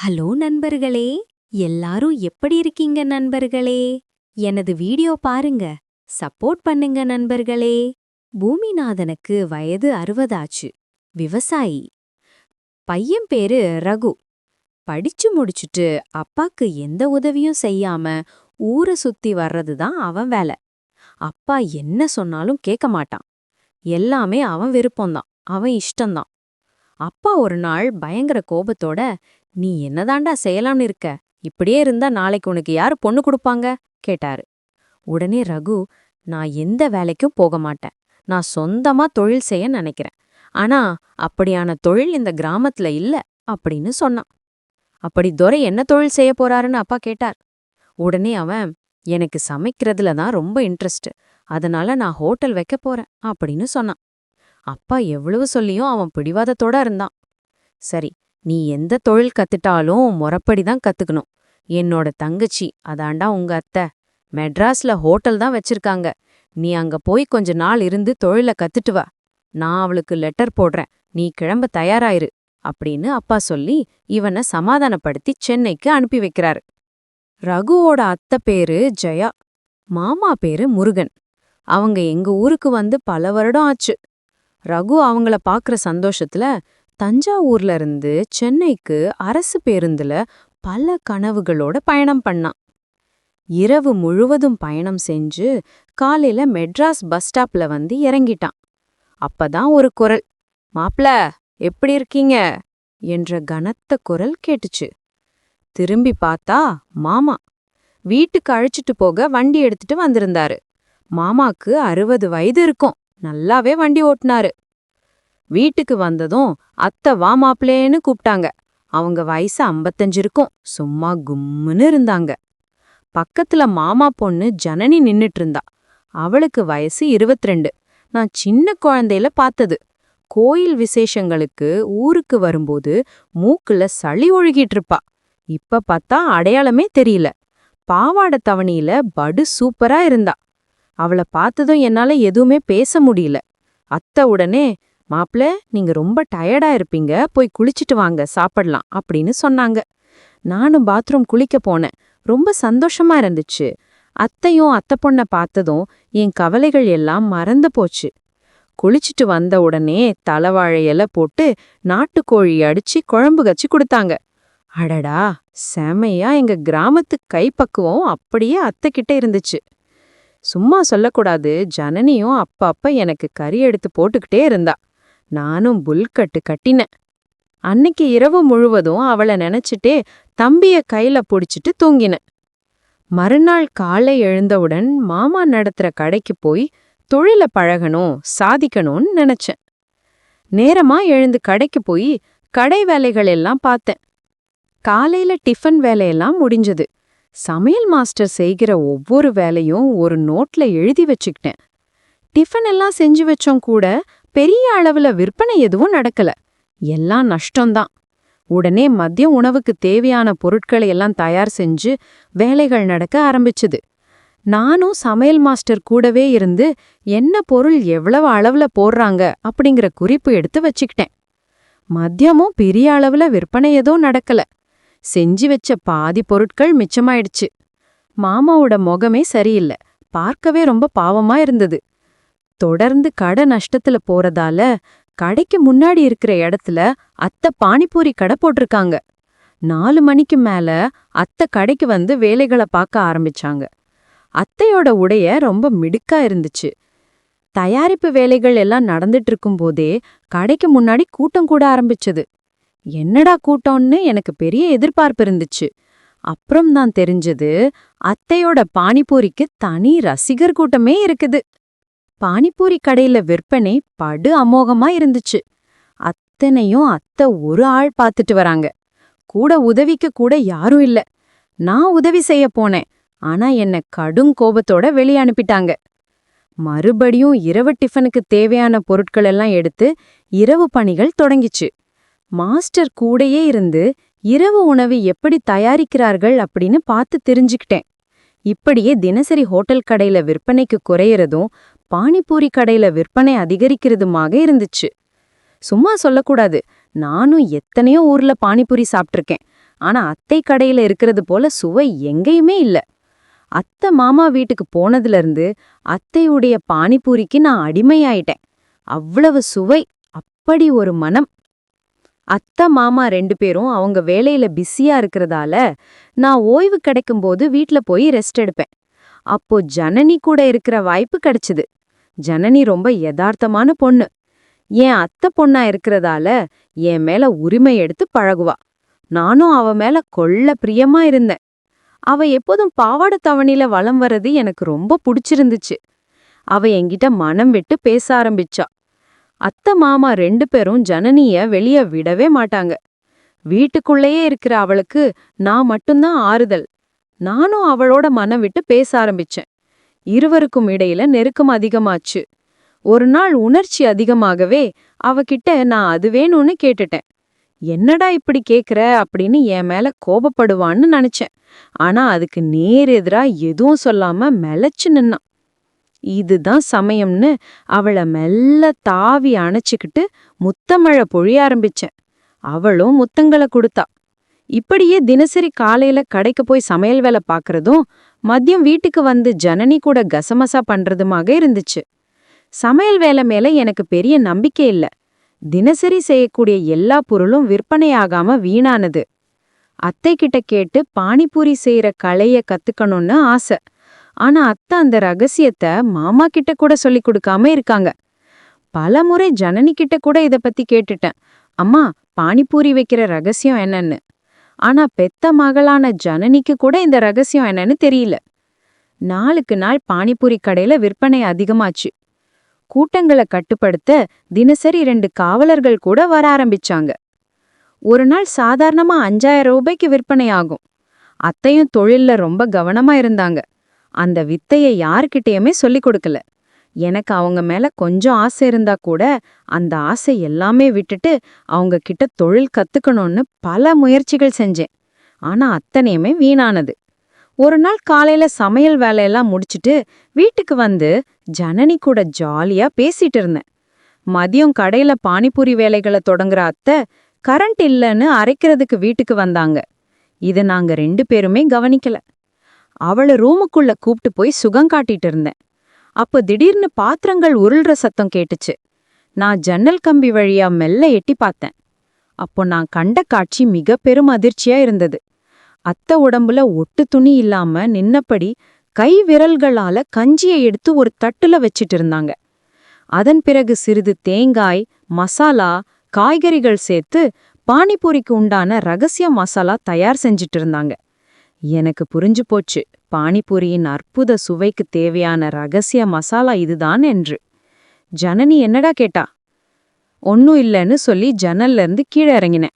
Hello நண்பர்களே, எல்லாரும் எப்படி இருக்கீங்க நண்பர்களே? எனது வீடியோ பாருங்க, சப்போர்ட் பண்ணுங்க நண்பர்களே. பூமிநாதனுக்கு வயது 60 ஆச்சு. விவசாயி. பையன் பேரு ரகு. படிச்சு முடிச்சுட்டு அப்பாக்கு எந்த உதவியும் செய்யாம ஊர சுத்தி வர்றது தான் அவன் வேலை. அப்பா என்ன சொன்னாலும் கேட்க மாட்டான். எல்லாமே அவன் விருப்பம்தான், அவன் இஷ்டம்தான். அப்பா ஒரு நாள் பயங்கர கோபத்தோட, "நீ என்னதாண்டா செய்யலாம்னு இருக்க? இப்படியே இருந்தா நாளைக்கு உனக்கு யாரு பொண்ணு குடுப்பாங்க?" கேட்டாரு. உடனே ரகு, "நான் எந்த வேலைக்கும் போக மாட்டேன். நான் சொந்தமா தொழில் செய்ய நினைக்கிறேன். ஆனா அப்படியான தொழில் இந்த கிராமத்துல இல்ல" அப்படின்னு சொன்னான். அப்படி துரை என்ன தொழில் செய்ய போறாருன்னு அப்பா கேட்டார். உடனே அவன், "எனக்கு சமைக்கிறதுல தான் ரொம்ப இன்ட்ரெஸ்ட். அதனால நான் ஹோட்டல் வைக்க போறேன்" அப்படின்னு சொன்னான். அப்பா எவ்வளவு சொல்லியும் அவன் பிடிவாதத்தோட இருந்தான். "சரி, நீ எந்த தொழில் கத்துட்டாலும் முறப்படி தான் கத்துக்கணும். என்னோட தங்கச்சி, அதாண்டா உங்க அத்தை, மெட்ராஸ்ல ஹோட்டல் தான் வச்சிருக்காங்க. நீ அங்க போய் கொஞ்ச நாள் இருந்து தொழில கத்துட்டு வா. நான் அவளுக்கு லெட்டர் போடுறேன். நீ கிளம்ப தயாராயிரு" அப்படின்னு அப்பா சொல்லி இவனை சமாதானப்படுத்தி சென்னைக்கு அனுப்பி வைக்கிறாரு. ரகுவோட அத்தை பேரு ஜெயா, மாமா பேரு முருகன். அவங்க எங்க ஊருக்கு வந்து பல வருடம் ஆச்சு. ரகு அவங்கள பாக்குற சந்தோஷத்துல தஞ்சாவூர்ல இருந்து சென்னைக்கு அரசு பேருந்துல பல கனவுகளோட பயணம் பண்ணான். இரவு முழுவதும் பயணம் செஞ்சு காலையில மெட்ராஸ் பஸ் ஸ்டாப்ல வந்து இறங்கிட்டான். அப்பதான் ஒரு குரல், "மாப்ள, எப்படி இருக்கீங்க?" என்ற கனத்த குரல் கேட்டுச்சு. திரும்பி பார்த்தா மாமா. வீட்டுக்கு அழைச்சிட்டு போக வண்டி எடுத்துட்டு வந்திருந்தாரு. மாமாக்கு 60 வயது இருக்கும். நல்லாவே வண்டி ஓட்டுனாரு. வீட்டுக்கு வந்ததும் அத்தை வா மாப்ளேன்னு கூப்பிட்டாங்க. அவங்க வயசு 55 இருக்கும். சும்மா கும்முன்னு இருந்தாங்க. பக்கத்துல மாமா பொண்ணு ஜனனி நின்னுட்டு இருந்தா. அவளுக்கு வயசு 22. நான் சின்ன குழந்தையில பார்த்தது. கோயில் விசேஷங்களுக்கு ஊருக்கு வரும்போது மூக்குல சளி ஒழுகிட்டு இருப்பா. இப்ப பார்த்தா அடையாளமே தெரியல. பாவாடை தவணியில படு சூப்பரா இருந்தா. அவளை பார்த்ததும் என்னால எதுவுமே பேச முடியல. அத்தை உடனே, "மாப்ள, நீங்க ரொம்ப டயர்டா இருப்பீங்க, போய் குளிச்சிட்டு வாங்க, சாப்பிடலாம்" அப்படின்னு சொன்னாங்க. நானும் பாத்ரூம் குளிக்க போனேன். ரொம்ப சந்தோஷமா இருந்துச்சு. அத்தையும் அத்தை பொண்ண பார்த்ததும் என் கவலைகள் எல்லாம் மறந்து போச்சு. குளிச்சிட்டு வந்த உடனே தலவாழை இலை போட்டு நாட்டுக்கோழி அடிச்சு குழம்பு கச்சி கொடுத்தாங்க. அடடா, செமையா எங்க கிராமத்து கைப்பக்குவம் அப்படியே அத்தைக்கிட்ட இருந்துச்சு. சும்மா சொல்லக்கூடாது, ஜனனியும் அப்பப்ப எனக்கு கறி எடுத்து போட்டுக்கிட்டே இருந்தா. நானும் புல்கட்டு கட்டினேன். அன்னைக்கு இரவு முழுவதும் அவளை நினைச்சிட்டே தம்பிய கையில புடிச்சிட்டு தூங்கினேன். மறுநாள் காலை எழுந்தவுடன் மாமா நடத்துற கடைக்கு போய் தொழில பழகணும், சாதிக்கணும்னு நினைச்சேன். நேரமா எழுந்து கடைக்கு போய் கடை வேலைகள் எல்லாம் பார்த்தேன். காலையில டிஃபன் வேலையெல்லாம் முடிஞ்சது. சமையல் மாஸ்டர் செய்கிற ஒவ்வொரு வேலையும் ஒரு நோட்ல எழுதி வச்சுக்கிட்டேன். டிஃபன் எல்லாம் செஞ்சு வச்சோம் கூட பெரிய அளவுல விற்பனை எதுவும் நடக்கல. எல்லாம் நஷ்டம்தான். உடனே மதிய உணவுக்கு தேவையான பொருட்களை எல்லாம் தயார் செஞ்சு வேலைகள் நடக்க ஆரம்பிச்சுது. நானும் சமையல் மாஸ்டர் கூடவே இருந்து என்ன பொருள் எவ்வளவு அளவுல போடுறாங்க அப்படிங்கிற குறிப்பு எடுத்து வச்சுக்கிட்டேன். மதியமும் பெரிய அளவுல விற்பனை எதுவும் நடக்கல. செஞ்சு வச்ச பாதி பொருட்கள் மிச்சமாயிடுச்சு. மாமாவோட முகமே சரியில்லை. பார்க்கவே ரொம்ப பாவமா இருந்தது. தொடர்ந்து கடை நஷ்டத்துல போறதால கடைக்கு முன்னாடி இருக்கிற இடத்துல அத்தை பானிபூரி கடை போட்டிருக்காங்க. 4 மணிக்கு மேல அத்தை கடைக்கு வந்து வேலைகளை பார்க்க ஆரம்பிச்சாங்க. அத்தையோட உடைய ரொம்ப மிடுக்கா இருந்துச்சு. தயாரிப்பு வேலைகள் எல்லாம் நடந்துட்டு இருக்கும்போதே கடைக்கு முன்னாடி கூட்டம் கூட ஆரம்பிச்சது. என்னடா கூட்டம்னு எனக்கு பெரிய எதிர்பார்ப்பு இருந்துச்சு. அப்புறம் தான் தெரிஞ்சது, அத்தையோட பானிபூரிக்கு தனி ரசிகர் கூட்டமே இருக்குது. பானிபூரி கடையில விற்பனை படு அமோகமா இருந்துச்சு. அத்தனையும் அத்தை ஒரு ஆள் பார்த்துட்டு வராங்க. கூட உதவிக்கு கூட யாரும் இல்ல. நான் உதவி செய்ய போனேன். ஆனா என்ன கடும் கோபத்தோட வெளியே அனுப்பிட்டாங்க. மறுபடியும் இரவு டிஃபனுக்கு தேவையான பொருட்கள் எல்லாம் எடுத்து இரவு பணிகள் தொடங்கிச்சு. மாஸ்டர் கூடயே இருந்து இரவு உணவு எப்படி தயாரிக்கிறார்கள் அப்படின்னு பார்த்து தெரிஞ்சுக்கிட்டேன். இப்படியே தினசரி ஹோட்டல் கடையில விற்பனைக்கு குறையறதும் பானிபூரி கடையில விற்பனை அதிகரிக்கிறதுமாக இருந்துச்சு. சும்மா சொல்லக்கூடாது, நானும் எத்தனையோ ஊர்ல பானிபூரி சாப்பிட்டிருக்கேன். ஆனா அத்தை கடையில இருக்கிறது போல சுவை எங்கேயுமே இல்ல. அத்தை மாமா வீட்டுக்கு போனதுல இருந்து அத்தையுடைய பானிபூரிக்கு நான் அடிமையாயிட்டேன். அவ்வளவு சுவை, அப்படி ஒரு மனம். அத்தை மாமா 2 பேரும் அவங்க வேலையில பிஸியா இருக்கிறதால நான் ஓய்வு கிடைக்கும்போது வீட்ல போய் ரெஸ்ட் எடுப்பேன். அப்போ ஜனனி கூட இருக்கிற வாய்ப்பு கிடைச்சுது. ஜனனி ரொம்ப யதார்த்தமான பொண்ணு. என் அத்தை பொண்ணா இருக்கிறதால என் மேல உரிமை எடுத்து பழகுவா. நானும் அவ மேல கொள்ள பிரியமா இருந்தேன். அவ எப்போதும் பாவாடை தாவணியில வலம் வர்றது எனக்கு ரொம்ப புடிச்சிருந்துச்சு. அவ என்கிட்ட மனம் விட்டு பேச ஆரம்பிச்சா. அத்தை மாமா 2 பேரும் ஜனனிய வெளிய விடவே மாட்டாங்க. வீட்டுக்குள்ளேயே இருக்கிற அவளுக்கு நான் மட்டும்தான் ஆறுதல். நானும் அவளோட மனம் விட்டு பேச ஆரம்பிச்சேன். இருவருக்கும் இடையில நெருக்கம் அதிகமாச்சு. ஒரு நாள் உணர்ச்சி அதிகமாகவே அவகிட்ட நான் அது வேணும்னு கேட்டுட்டேன். என்னடா இப்படி கேக்குற அப்படின்னு என் மேல கோபப்படுவான்னு நினைச்சேன். ஆனா அதுக்கு நேர் எதிரா எதுவும் சொல்லாம மெலச்சு நின்னான். இதுதான் சமயம்னு அவளை மெல்ல தாவி அணைச்சுக்கிட்டு முத்தமழை பொழிய ஆரம்பிச்சேன். அவளும் முத்தங்களை கொடுத்தா. இப்படியே தினசரி காலையில கடைக்கு போய் சமையல் வேலை பார்க்கறதும் மதியம் வீட்டுக்கு வந்து ஜனனி கூட கசமசா பண்றதுமாக இருந்துச்சு. சமையல் வேலை மேல எனக்கு பெரிய நம்பிக்கை இல்ல. தினசரி செய்யக்கூடிய எல்லா பொருளும் விற்பனையாகாம வீணானது. அத்தை கிட்ட கேட்டு பானிபூரி செய்யற கலைய கத்துக்கணும்னு ஆசை. ஆனா அத்தை அந்த ரகசியத்தை மாமா கிட்ட கூட சொல்லி கொடுக்காம இருக்காங்க. பலமுறை ஜனனி கிட்ட கூட இத பத்தி கேட்டுட்டேன். அம்மா, பானிபூரி வைக்கிற ரகசியம் என்னன்னு. ஆனா பெத்த மகளான ஜனனிக்கு கூட இந்த ரகசியம் என்னன்னு தெரியல. நாளுக்கு நாள் பானிபூரி கடையில விற்பனை அதிகமாச்சு. கூட்டங்களை கட்டுப்படுத்த தினசரி 2 காவலர்கள் கூட வர ஆரம்பிச்சாங்க. ஒரு நாள் சாதாரணமா 5000 ரூபாய்க்கு விற்பனை ஆகும். அத்தையும் தொழில்ல ரொம்ப கவனமா இருந்தாங்க. அந்த வித்தைய யார்கிட்டயுமே சொல்லிக் கொடுக்கல. எனக்கு அவங்க மேல கொஞ்சம் ஆசை இருந்தா கூட அந்த ஆசை எல்லாமே விட்டுட்டு அவங்க கிட்ட தொழில் கத்துக்கணும்னு பல முயற்சிகள் செஞ்சேன். ஆனா அத்தனையுமே வீணானது. ஒரு நாள் காலையில சமையல் வேலையெல்லாம் முடிச்சிட்டு வீட்டுக்கு வந்து ஜனனி கூட ஜாலியா பேசிட்டு இருந்தேன். மதியம் கடையில பானிபூரி வேலைகளை தொடங்குற அத்தை கரண்ட் இல்லைன்னு அரைக்கிறதுக்கு வீட்டுக்கு வந்தாங்க. இத நாங்க 2 பேருமே கவனிக்கல. அவளை ரூமுக்குள்ள கூப்பிட்டு போய் சுகம் காட்டிட்டு இருந்தேன். அப்போ திடீர்னு பாத்திரங்கள் உருள்ற சத்தம் கேட்டுச்சு. நான் ஜன்னல் கம்பி வழியா மெல்ல எட்டி பார்த்தேன். அப்போ நான் கண்ட காட்சி மிக பெரும் அதிர்ச்சியா இருந்தது. அத்தை உடம்புல ஒட்டு துணி இல்லாம நின்னபடி கை விரல்களால கஞ்சியை எடுத்து ஒரு தட்டுல வச்சிட்டு இருந்தாங்க. அதன் பிறகு சிறிது தேங்காய், மசாலா, காய்கறிகள் சேர்த்து பானிபூரிக்கு உண்டான ரகசிய மசாலா தயார் செஞ்சிட்டு இருந்தாங்க. எனக்கு புரிஞ்சு போச்சு, பானிபூரியின் அற்புத சுவைக்கு தேவையான ரகசிய மசாலா இதுதான் என்று. ஜனனி என்னடா கேட்டா. ஒன்னும் இல்லைன்னு சொல்லி ஜன்னல்ல இருந்து கீழே இறங்கினேன்.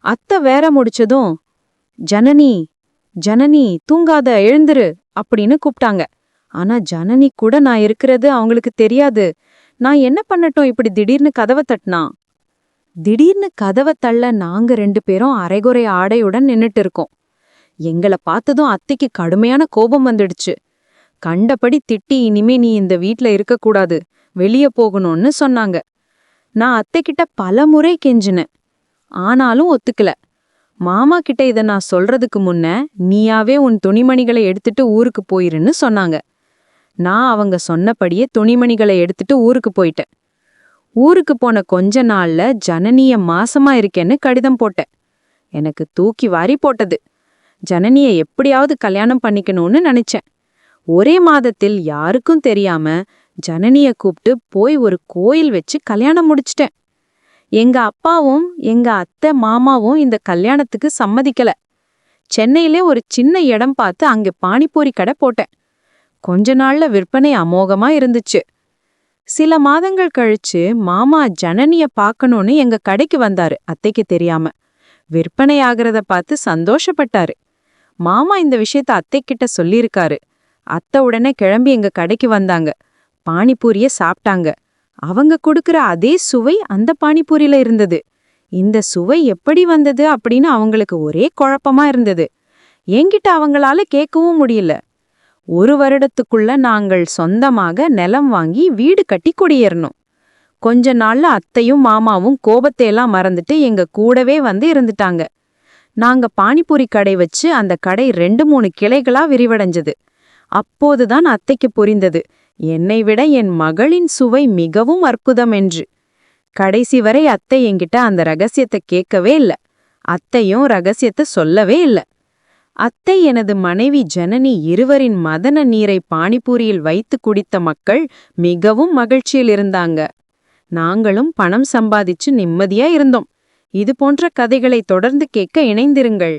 அத்தை வேற முடிச்சதும், ஜனனி, ஜனனி தூங்காத, எழுந்துரு அப்படின்னு கூப்பிட்டாங்க. ஆனா ஜனனி கூட நான் இருக்கிறது அவங்களுக்கு தெரியாது. நான் என்ன பண்ணட்டும் இப்படி திடீர்னு கதவை தட்டினா? திடீர்னு கதவை தள்ள நாங்க 2 பேரும் அரைகுறை ஆடையுடன் நின்னுட்டு இருக்கோம். எங்களை பார்த்ததும் அத்தைக்கு கடுமையான கோபம் வந்துடுச்சு. கண்டபடி திட்டி, இனிமே நீ இந்த வீட்ல இருக்கக்கூடாது, வெளிய போகணும்னு சொன்னாங்க. நான் அத்தைக்கிட்ட பல முறை கெஞ்சினேன். ஆனாலும் ஒத்துக்கல. மாமா கிட்ட இத நான் சொல்றதுக்கு முன்ன நீயாவே உன் துணிமணிகளை எடுத்துட்டு ஊருக்கு போயிருன்னு சொன்னாங்க. நான் அவங்க சொன்னபடியே துணிமணிகளை எடுத்துட்டு ஊருக்கு போயிட்டேன். ஊருக்கு போன கொஞ்ச நாள்ல ஜனனிய மாசமா இருக்கேன்னு கடிதம் போட்டேன். எனக்கு தூக்கி வாரி போட்டது. ஜனனிய எப்படியாவது கல்யாணம் பண்ணிக்கணும்னு நினைச்சேன். ஒரே மாதத்தில் யாருக்கும் தெரியாம ஜனனிய கூப்பிட்டு போய் ஒரு கோயில் வச்சு கல்யாணம் முடிச்சிட்டேன். எங்க அப்பாவும் எங்க அத்தை மாமாவும் இந்த கல்யாணத்துக்கு சம்மதிக்கல. சென்னையிலே ஒரு சின்ன இடம் பார்த்து அங்க பானிபூரி கடை போட்டேன். கொஞ்ச நாள்ல விற்பனை அமோகமா இருந்துச்சு. சில மாதங்கள் கழிச்சு மாமா ஜனனிய பார்க்கணும்னு எங்க கடைக்கு வந்தாரு, அத்தைக்கு தெரியாம. விற்பனை ஆகிறத பார்த்து சந்தோஷப்பட்டாரு. மாமா இந்த விஷயத்த அத்தைக்கிட்ட சொல்லியிருக்காரு. அத்தை உடனே கிளம்பி எங்க கடைக்கு வந்தாங்க. பானிபூரிய சாப்பிட்டாங்க. அவங்க கொடுக்கிற அதே சுவை அந்த பானிபூரியில இருந்தது. இந்த சுவை எப்படி வந்தது அப்படின்னு அவங்களுக்கு ஒரே குழப்பமா இருந்தது. என்கிட்ட அவங்களால கேட்கவும் முடியல. 1 வருடத்துக்குள்ள நாங்கள் சொந்தமாக நிலம் வாங்கி வீடு கட்டி குடியேறணும். கொஞ்ச நாள்ல அத்தையும் மாமாவும் கோபத்தையெல்லாம் மறந்துட்டு எங்க கூடவே வந்து இருந்துட்டாங்க. நாங்க பானிபூரி கடை வச்சு அந்த கடை 2-3 கிளைகளா விரிவடைஞ்சது. அப்போதுதான் அத்தைக்கு புரிந்தது, என்னை விட என் மகளின் சுவை மிகவும் அற்புதம் என்று. கடைசி வரை அத்தை என்கிட்ட அந்த ரகசியத்தை கேட்கவே இல்ல. அத்தையும் ரகசியத்தை சொல்லவே இல்ல. அத்தை, எனது மனைவி ஜனனி இருவரின் மதன நீரை பானிபூரியில் வைத்து குடித்த மக்கள் மிகவும் மகிழ்ச்சியில் இருந்தாங்க. நாங்களும் பணம் சம்பாதிச்சு நிம்மதியா இருந்தோம். இது போன்ற கதைகளை தொடர்ந்து கேட்க இணைந்திருங்கள்.